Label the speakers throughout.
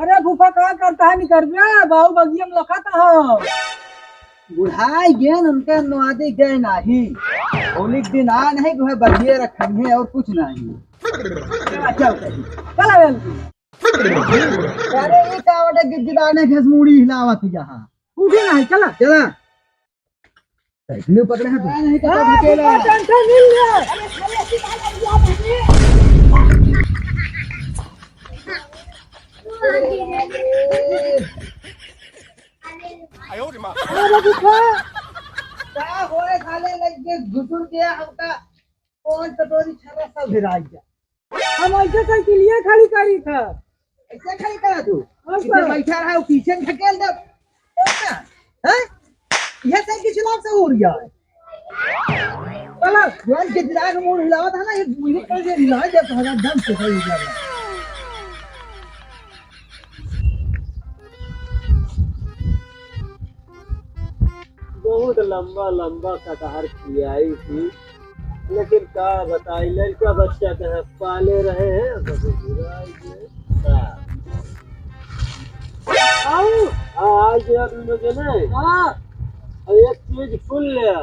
Speaker 1: अरे फूफा का करता है निकर में बाऊ बगिया में लखा था
Speaker 2: बुढ़ाई गेन उनके नवादी गए नाही होली के दिन आ नहीं जो है बगिए रखी है और कुछ नहीं। चल
Speaker 1: चला
Speaker 2: अरे ये कावटे गिद्दाने घसमुड़ी हिलावत यहाँ
Speaker 1: उठे नहीं चला
Speaker 2: चला पकड़े हैं तो नहीं तो
Speaker 1: अकेला टेंशन मिल गया अरे फूफा
Speaker 2: क्या होए खाले लग के घुसुर गया हमका कौन टटोरी छरा सब भिराई गया।
Speaker 1: हम ऐसे साइकिलिए खड़ी करी था
Speaker 2: ऐसे खड़ी करा तू इधर बैठा रहा पीछे ढकेल दे हैं यह साइकिल चलाव से उड़ गया है। चला जोन के दिमाग में हिलावा था ना ये मुझे कल से हिला जब हमारा दम से सही जा रहा
Speaker 3: बहुत लंबा लंबा कटहर खिलाई थी लेकिन का बताई लड़का बच्चा कहे पाले रहे हैं आज मुझे ना एक चीज सुन लिया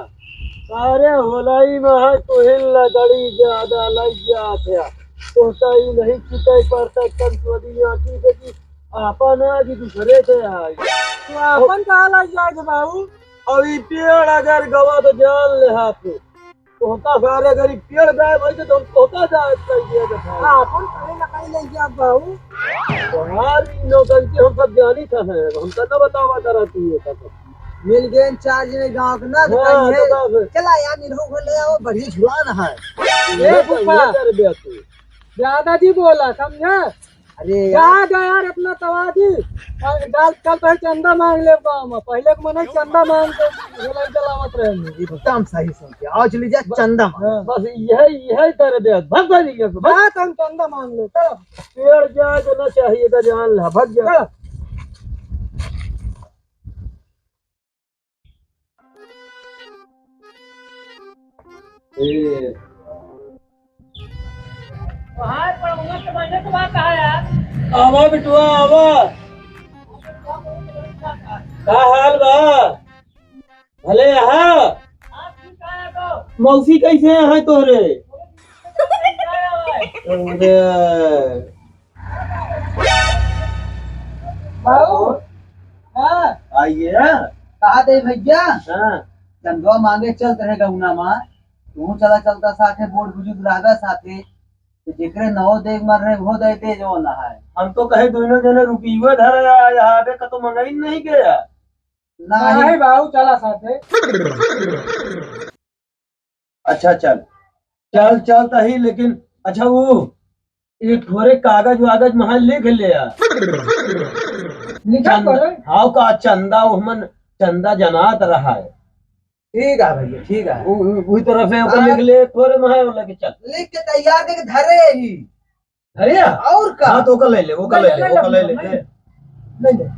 Speaker 3: सारे होलाई में है तो हिल दड़ी ज्यादा लग गया सोचा ही नहीं चिताई पड़ता कल चोरी आती कि आपन आज दूसरे थे आज
Speaker 1: तो अपन कहा लग जाएगा बाबू
Speaker 3: अभी पेड़ अगर गवा तो जान ले हाथ तोता सारे अगर पेड़ गाय भाई तो तोता जाए कर दिया था
Speaker 1: अपन कहे लगाई ले गया बाबू
Speaker 3: तुम्हारी नौकरी हम सब जानी था हम तो बतावा कराती है तब
Speaker 2: मिल गए चार्ज में गांव के ना दुकान है चला यार निरहु को ले आओ बढ़िया झुलाना है
Speaker 1: ये फूफा ज्यादा जी बोला समझा
Speaker 2: अरे
Speaker 1: याद है यार अपना तवाजी डाल कल तो चंदा मांग ले गाँव में पहले के मने चंदा मांग के होलाई चलावत रहे
Speaker 2: एकदम सही सुन के आज ले जा चंदा
Speaker 3: बस यही कर दे भग गई
Speaker 1: बात हम चंदा मांग ले चलो
Speaker 3: पेड़ जाए तो ना चाहिए तो जान ला भग जा आवा बिटुआ आवा का हाल बा भले यहाँ मौसी कैसे है तोहरे आइए
Speaker 2: कहा दे भैया
Speaker 3: हाँ
Speaker 2: चंदवा मांगे चल रहेगा उना मां तू चला चलता साथे बोर्ड बुजुर्ग रहगा साथे जेकरे नौ देख मर रहे वो देते जो ना है
Speaker 3: हम तो कहे दोनों जने रुपये धर यहाँ पे तो मंगाई नहीं गया
Speaker 1: नहीं बाबू चला साथे
Speaker 3: अच्छा चल चल चलता ही लेकिन अच्छा वो एक थोड़े कागज वागज महल लिख लिया हाँ का चंदा उमन चंदा जनात रहा है
Speaker 2: ठीक है भैया ठीक है
Speaker 3: वही तरफ है लिख ले थोड़े महल लेके चल
Speaker 2: लिख के तैयार करके धरे ही
Speaker 3: अरे
Speaker 2: और का
Speaker 3: हाँ तो वो ले ले वो ले ले वो ले ले
Speaker 2: ले ले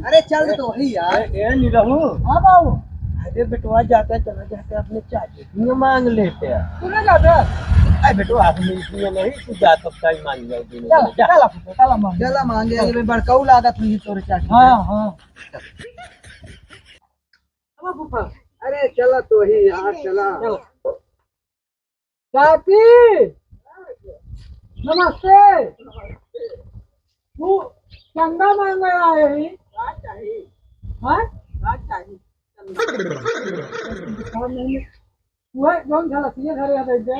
Speaker 2: अरे चल तो ही यार
Speaker 3: नहीं रहूं
Speaker 1: हाँ बाबू
Speaker 3: अरे बेटवा जाता चला जाते अपने चाची मांग लेते हैं
Speaker 1: तूने जाते
Speaker 3: अरे बेटवा आप मिलती नहीं तू जा तो सही मान जाए
Speaker 2: चला मांगे ये बड़काऊ लागत हुई तोरे चाची
Speaker 1: हाँ हाँ
Speaker 2: अरे चला तो ही यार चला
Speaker 1: चाची नमस्ते तू चंदा मांगे आए ही हाँ वह कौन था लसिया घरे आ गए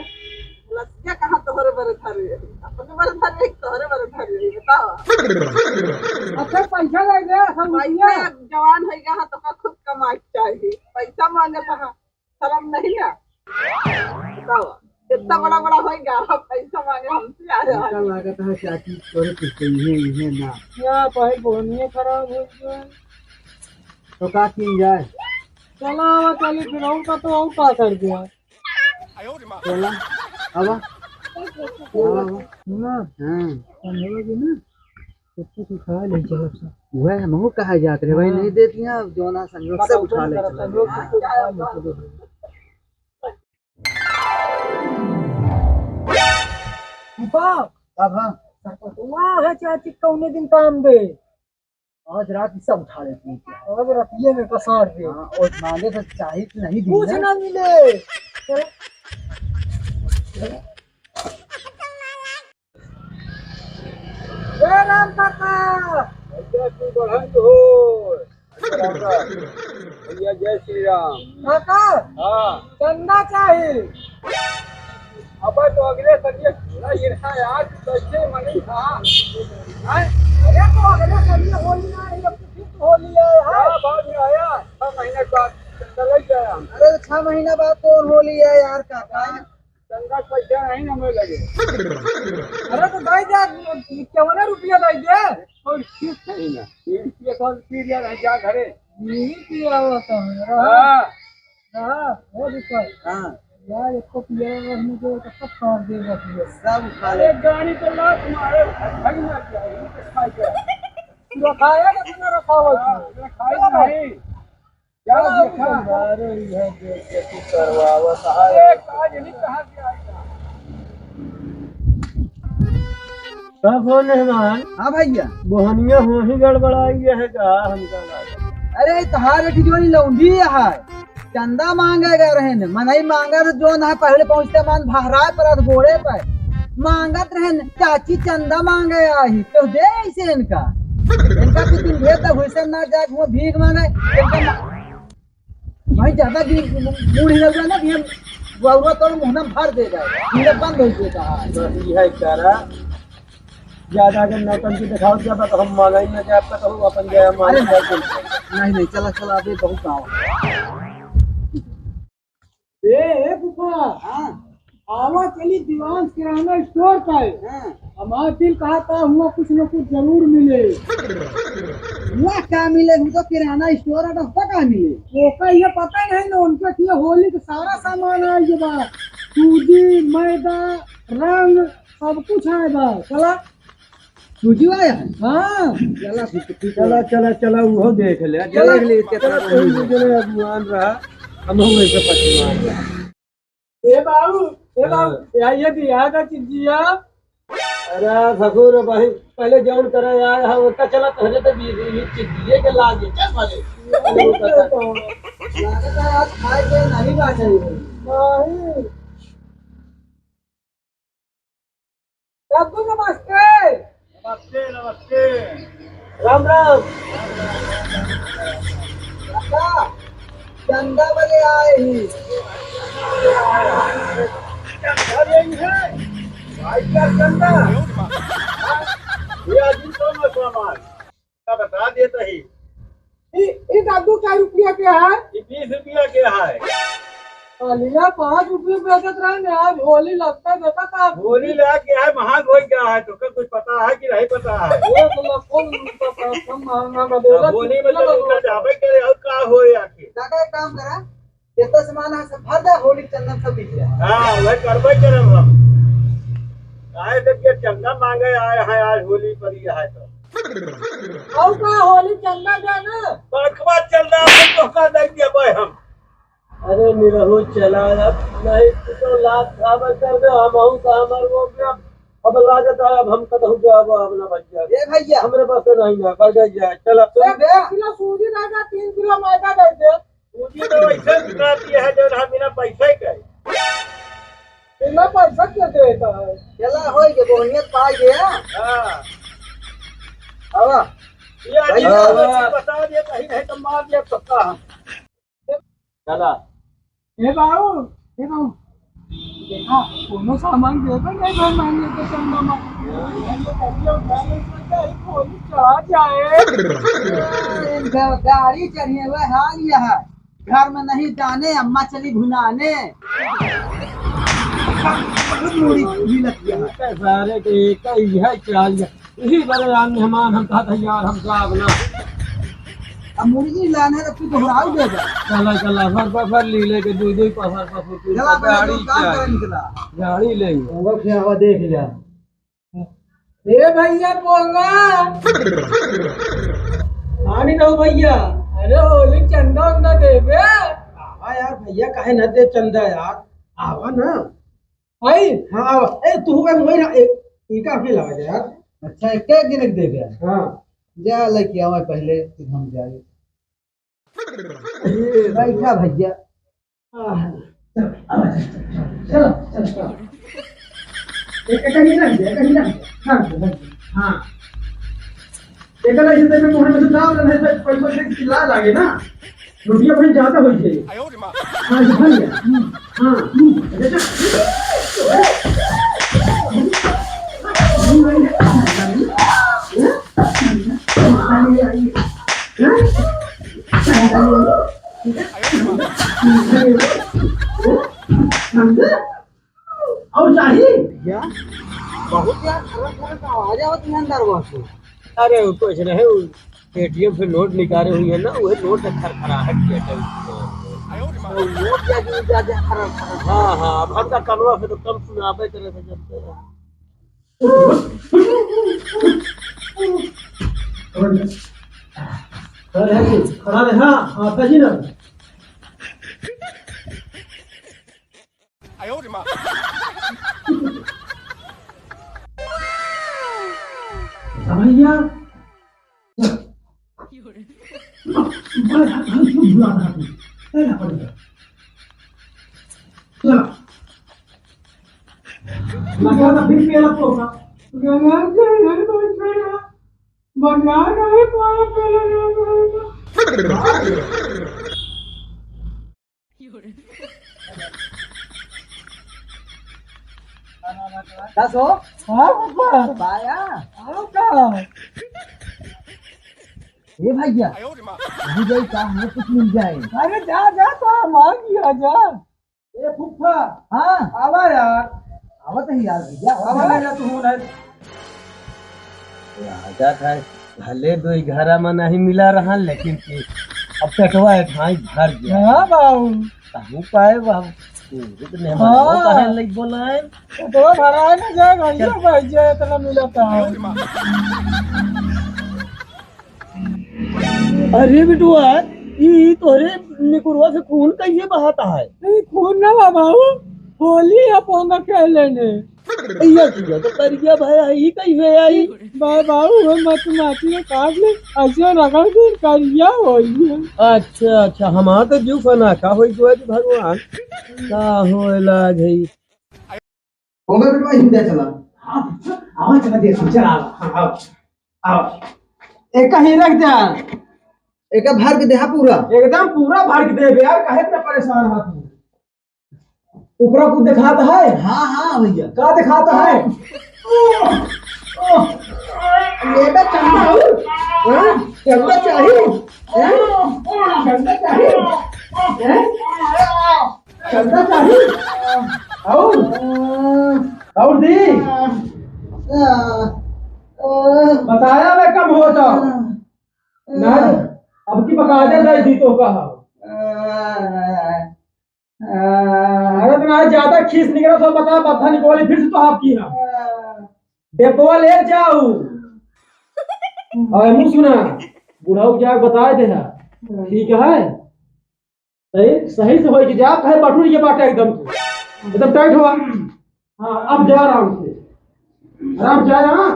Speaker 4: लसिया कहाँ तोहरे बरे थारे अपने बरे थारे तोहरे बरे थारे बताओ
Speaker 1: अच्छा पैसा ले गया हम
Speaker 4: भैया जवान है यहाँ तो खुद कमाई चाहिए पैसा मांगे तो शर्म नहीं है बताओ इतना बड़ा बड़ा होएगा पैसा मांगे हमसे आ रहा है
Speaker 2: लागत है चाची तोरे पीछे ये ना
Speaker 1: क्या भाई बोनिए खराब हो गया
Speaker 2: तो का की जाए
Speaker 1: चला चली फिर और का तो और का कर दिया
Speaker 2: चला अब
Speaker 1: ना
Speaker 2: हां
Speaker 1: समझोगे ना कुछ उठा ले चलो सा
Speaker 2: वह महू कहा जात रे भाई नहीं देती हैं जोना संयोग से उठा ले चला
Speaker 1: संयोग से उठा ले चलो
Speaker 2: अब हाँ
Speaker 1: वाह है चाची कौने दिन काम दे
Speaker 2: आज रात ही सब उठा लेती है क्या?
Speaker 1: अब रतिये में कसार दे
Speaker 2: हाँ, और मांगे तो चाहिए तो नहीं दी
Speaker 1: कुछ
Speaker 2: ना।
Speaker 1: ना मिले चलो। जय राम काका
Speaker 3: भैया तू बढ़न हो भैया जय श्री राम।
Speaker 1: काका
Speaker 3: हाँ
Speaker 1: चंदा चाहिए
Speaker 3: अब तो अगले संजय पूरा गिरा यार कैसे मनी था
Speaker 1: अरे तो अगले संडे होली ना है अब फिर होली है
Speaker 3: बाद में आया 6 महीने बाद चंदा लग गया।
Speaker 2: अरे 6 महीना बाद कौन होली है यार काका?
Speaker 3: चंदा पैसा नहीं हमें लगे
Speaker 1: अरे तो दाई जा 51 रुपया दाई दे
Speaker 3: और ठीक नहीं ना ये कौन पी लिया नहीं जा घरे।
Speaker 1: नहीं पिया होता है
Speaker 3: हाँ
Speaker 1: हां वो दिक्कत
Speaker 2: हाँ
Speaker 1: यार इसको पिया रहने को सब फाड़ देगा फिर
Speaker 2: सब उठा ले।
Speaker 3: अरे गाड़ी तो लात मारे भाई ना चाहिए खाई के
Speaker 1: पूरा खाया ना तुमने रखा हुआ
Speaker 3: खाई नहीं क्या देखा
Speaker 1: अरे यह देख के
Speaker 3: करवावा कहा एक आज नहीं कहा के आएगा
Speaker 1: सब हो मेहमान
Speaker 2: हाँ भैया
Speaker 1: बोहनिया हो ही गड़बड़ाई है का हमका लगा
Speaker 2: अरे तहार जोनी लौंडी है चंदा मांगेगा रहन मनई मांगा तो जो ना पहले पहुंचते मान भहराए पर गोड़े पर मांगत रहन चाची चंदा मांगे आई तो दे ऐसे इनका कुछ दिन भेद तक हुई ना जाए वो भीख मांगे इनका भाई ज्यादा भीख मूढ़ी लग जाए ना कि हम गौरव तो मुहना भर देगा ये बंद हो जाता है।
Speaker 3: यह करा ज्यादा अगर नौटंकी दिखाओ जब तो हम मांगाई में जाए तो अपन गया मांगे
Speaker 2: नहीं चला चला अभी बहुत आओ।
Speaker 1: ए फूफा
Speaker 2: हाँ
Speaker 1: आवा चली दीवान किराना स्टोर का
Speaker 2: हाँ
Speaker 1: हमारा दिल कहा था हुआ कुछ न कुछ जरूर मिले
Speaker 2: वह क्या मिले उनको किराना स्टोर है तो क्या मिले
Speaker 1: वो का ये पता ही नहीं ना उनके लिए होली का सारा सामान है ये बात सूजी मैदा रंग सब कुछ है बस चला
Speaker 2: सूजी आया है
Speaker 1: हाँ
Speaker 2: चला
Speaker 3: चला चला वो देख ले
Speaker 2: देख ले कितना
Speaker 3: कोई मुझे अभिमान रहा हम वैसे पछुआ
Speaker 1: ए बाबू ये दिया का चीजिया
Speaker 3: अरे भगोर भाई पहले जौन करे यार हम उसका चला पहले तो दिए के लागे चल पहले
Speaker 2: लागत है आज खाए के नहीं बात है
Speaker 1: नहीं बाबू नमस्ते
Speaker 3: नमस्ते नमस्ते राम राम
Speaker 2: काका चंदा वाले आए ही
Speaker 3: बता देता ही
Speaker 1: ये दादू क्या रुपया के है
Speaker 3: 20 रुपया के है
Speaker 1: लिया 5 रुपये बेचत रहे आज होली लगता है देखा था
Speaker 3: होली लगा के है महंग हो गया है तो कुछ पता है कि नहीं पता है
Speaker 1: एक कौन कम महंगा का देगा
Speaker 3: होली में तो जावे करे और का हो आके
Speaker 2: काका एक काम करा जितना सामान है सब भर दे होली चंदन सब बिक जाए।
Speaker 3: हां वह करबे करब हम आए तो के चंदा मांगे आए हैं आज होली पर ही है तो
Speaker 1: और का होली चंदा जाना
Speaker 3: बड़कवा चंदा तो का दे देबे हम अरे निरहु चला अब नहीं तो लाख खाबर कर दे हम हूं का हमर वो अब लागत है अब हम कदहु जाब अपना बच्चा
Speaker 2: ए भैया
Speaker 3: हमरे पास नहीं है बढ़ जाए चल
Speaker 1: 1 किलो सूजी दादा 3 किलो मैदा दे दे
Speaker 3: मुझे तो वैसे दिखाती है जो हम बिना पैसे के
Speaker 1: बिना पैसा के देता है
Speaker 2: चला होई के बोनियत पाई गया
Speaker 3: हां
Speaker 2: आवा
Speaker 3: ये आज बता दे कहीं नहीं तो मार दे पक्का चला
Speaker 1: ये बाबू देखा कोनो सामान देता नहीं घर मांगे तो चंदा होली चढ़ा जाए
Speaker 2: गाड़ी चढ़िए हुए हाल यह है घर में नहीं जाने अम्मा चली भुनाने भी लगती है
Speaker 3: सारे के एक ही है चाल इसी बड़े मेहमान हम था यार हम का अपना
Speaker 2: अब मुर्गी लाने तो फिर दोहराऊ देगा।
Speaker 3: चला फर ली लेके दो पफर
Speaker 2: चला
Speaker 3: गाड़ी
Speaker 2: काम कर निकला
Speaker 3: गाड़ी लेंगे
Speaker 1: वो क्या हुआ देख लिया ए भैया बोलना
Speaker 3: आनी दो भैया
Speaker 1: अरे होली चंदा उंदा देबे
Speaker 3: आवा यार भैया काहे न दे चंदा यार आवा ना
Speaker 1: भाई
Speaker 2: हाँ ए तू हुए मोई ना इनका अकेला है यार। अच्छा एक एक गिनक दे गया। हाँ जा लेके आवा पहले फिर हम जाए। बैठा भैया। चलो चलो चलो एक कहीं रख दे कहीं रख दे। हाँ हाँ एक ऐसे तेरे मोहन में दाव ना है पैसा से चिल्ला लागे ना रोटियां बड़ी ज्यादा होई छे। हाँ समझ गया। हाँ और चाहिए क्या बहुत यार खरख खरख आवाज आवत है अंदर से।
Speaker 3: अरे वो कुछ रहे वो एटीएम से नोट निकाले हुई है ना वही नोट खरखराहट किया
Speaker 2: और लोग क्या कि ज्यादा खरख खरख।
Speaker 3: हाँ हाँ अब हम का कलवा से तो कम सुनाबे करे थे जब
Speaker 2: खड़ा रहे। हाँ हाँ सही ना भैया दसो
Speaker 1: हाँ पापा
Speaker 2: पाया
Speaker 1: आओ का
Speaker 2: ये भैया अभी गई का हमें कुछ मिल जाए।
Speaker 1: अरे जा जा तो मांग लिया जा।
Speaker 2: ए फुफ्फा हाँ आवा यार आवत है यार भैया आवा ना तू ना
Speaker 3: राजा था भले दो घरा में नहीं मिला रहा लेकिन कि अब पेटवा है भाई घर गया
Speaker 1: हाँ बाबू
Speaker 3: कहूँ पाए बाबू इतने
Speaker 1: हाँ।
Speaker 3: कहे लग बोला है
Speaker 1: तो भरा है ना जाएगा ये भाई जे इतना मिलता है।
Speaker 3: अरे बिटुआ ये तोरे निकुरवा से खून कैसे बहाता है
Speaker 1: नहीं खून ना बाबू होली अपन खेले ने
Speaker 3: ये किया तो करिया भाई ये कैसे आई
Speaker 1: बाबू वो मत माची ने काट ले ऐसे रगड़ के करिया होई।
Speaker 3: अच्छा अच्छा हमारा तो जीव फना का होई जो है भगवान का हो इलाज है
Speaker 2: होगा बेटा हिंदे चला। हाँ आवा चला दे चल आओ आओ आओ एक ही रख दे एक भर के देहा पूरा एकदम पूरा भर के दे यार काहे इतना परेशान है तू ऊपर कुछ दिखाता है। हाँ हाँ भैया क्या दिखाता है लेबे चंदा हो चंदा चाहिए चंदा चाहिए चंदा चाहिए और दी बताया मैं कम हो तो ना अब की बकायदा दे दी तो कहा अरे तो आज ज्यादा खींच निकला तो बता बता निकोली फिर से तो आप की ना डेपोवा ले जाओ और मुंह सुना बुढ़ाऊ क्या बताए थे ठीक है सही सही से होई कि जा कहे बटुर ये बाटा एकदम टाइट हुआ। हाँ अब जा आराम से आराम जा रहा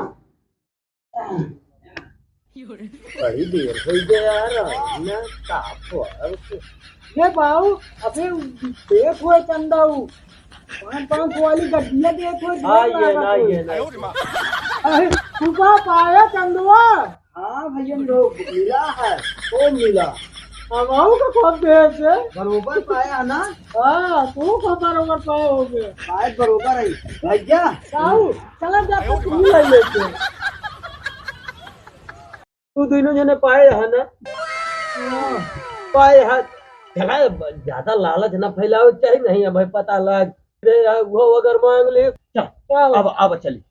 Speaker 3: बड़ी देर हो गई यार ना ताप हो
Speaker 1: ये बाबू अबे देख हुए चंदाऊ 500 वाली गड्डियां देख हुए
Speaker 3: ये ना
Speaker 1: अरे सुबह पाया चंदुआ।
Speaker 2: हाँ भैया लोग मिला है वो मिला
Speaker 1: हमाऊ का खूब देर से
Speaker 2: बरोबर पाया ना।
Speaker 1: हाँ तू खूब बरोबर पाए हो गए
Speaker 2: पाए बरोबर है भैया
Speaker 1: बाबू चला जाकर तू ले लेते
Speaker 3: तू दोनों जने पाए है ना पाए है चला ज्यादा लालच ना फैलाओ चाहिए नहीं है भाई पता लग वो अगर मांग ले चल अब चली